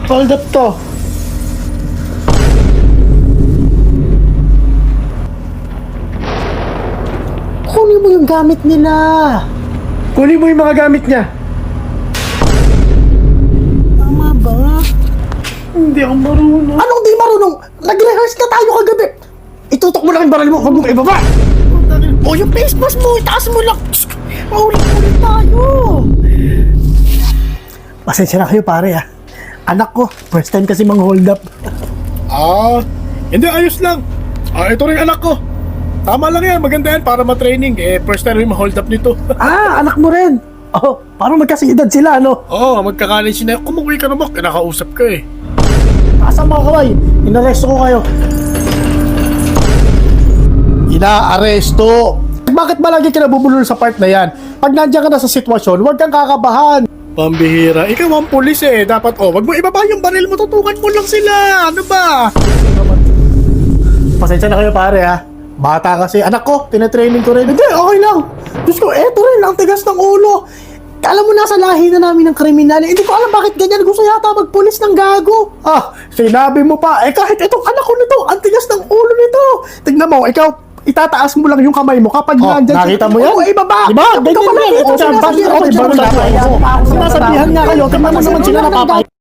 Hold up to. Kunin mo yung gamit nila. Kunin mo yung mga gamit niya. Tama ba? Hindi ako marunong. Anong di marunong? Nag-rehearse na tayo kagabi. Itutok mo lang yung baril mo. Huwag mong ibaba. O yung face mask mo, itaas mo lang. Maulit-ulit tayo. Pasensya na kayo pare ah. Anak ko, first time kasi mang hold up. Hindi, ayos lang. Ito rin anak ko. Tama lang yan, maganda yan para ma-training. First time rin ma-hold up nito. Anak mo rin. Oh, parang magkasi-edad sila, no? Oo, magka-college na. Kumuwi ka naman, kinakausap ka eh. Asan mga kaway? Inaresto ko kayo. Inaaresto! Bakit ba lagi ka nabubulol sa part na yan? Pag nandiyan ka na sa sitwasyon, huwag kang kakabahan. Pambihira, ikaw ang pulis eh. Dapat, wag mo ibaba yung baril mo, tutukan mo lang sila. Ano ba? Pasensya na kayo pare ha. Bata kasi. Anak ko, tinetraining ko rin. Hindi, okay lang. Diyos ko, eto rin, ang tigas ng ulo. Alam mo, nasa lahi na namin ng kriminal. Hindi ko alam bakit ganyan. Gusto yata magpulis ng gago. Sinabi mo pa. Kahit itong anak ko nito, ang tigas ng ulo nito. Tignan mo, ikaw, itataas mo lang yung kamay mo kapag nandyan. Nakita mo yan? Oo, ibaba. Diba? Ganyan Ito yan. Ito sinasabihan sinasabihan nga kayo, tignan mo naman sila napapay.